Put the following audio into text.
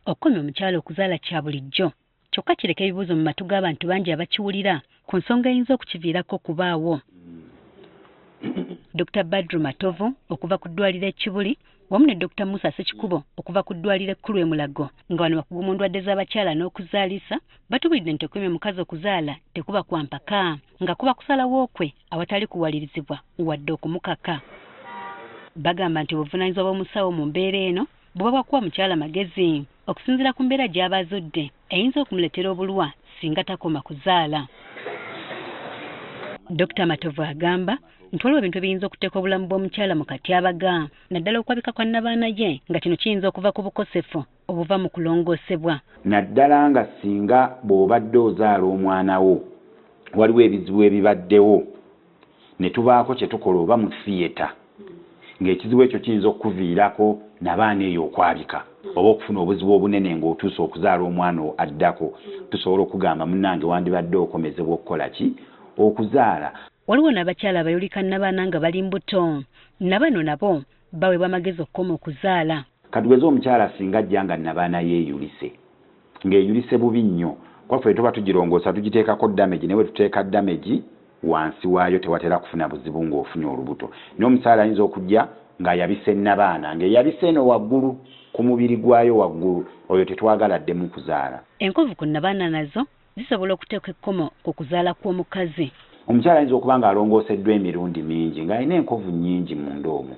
Okomya omukyala okuzaala kya bulijjo kyokka kireka ebibuuzo mu matu g'abantu bangi abakiwulira ku nsonga eyinza okukiviirako okubaawo. Dr. Badru Matovu okuva ku ddwaliro e Kibuli wamu ne Dr. Musa Ssekikubo okuva ku ddwaliro ekkulu e Mulago nga bano bakugu mu ndwadde z'abakyala n'okuzaalisa batubuulidde nti okumya omukazi okuzaala tekuba kwa mpaka nga kuba kusalawo kwe awatali kuwalirizibwa wadde okumukaka. Bagamba nti obuvunaanyizibwa bw'omusawo mu mbeera eno buba bwakuwa mukyala magezi okusinziira ku mbeera gy'aba azudde eyinza okumuleetera obulwa singa takoma kuzaala. Dr. Matovu agamba nti waliwo ebintu ebiyinza okuteeka obulamu bw'omukyala mu katyabaga naddala okwabika kwa nnabaana ye nga kino kiyinza okuva ku bukosefu obuva mu kulongoosebwa. Naddala nga singa bw'obadde ozaala omwana wo waliwo ebizibu ebibaddewo ne tubaako kye tukola oba mu thiyeta ng'ekizibu ekyo kiyinza okukuviirako nabaana eyo okwabika oba okufuna obuzibu obunene ng'otuusa okuzaala omwana addako, tusobola okugamba munnange wandibadde okomezebwa okukola ki? Okuzaala. Waliwo n'abakyala abayolika nnabaana nga bali mbuto nabano nabo baweebwa amagezi okukoma okuzaala. Katuweze omukyala singa ajja nga nnabaana yeeyulise ng'eyulise bubi nnyo kwaffe tuba tugirongoosa tugiteekako damage naye tuteeka damage wansi waayo tewatera kufuna buzibu ng'ofunye olubuto. Naye omukyala ayinza okujja ng'ayabise nnabaana ng'eyabise eno waggulu ku mubiri gwayo waggulu, oyo tetwagala ddemu kuzaala. Enkovu ku nnabaana nazo zisobola okuteeka ekkomo ku kuzaala kw'omukazi. Omukyala ayinza okuba ng'alongooseddwa emirundi mingi ng'alina enkovu nnyingi munda omwo.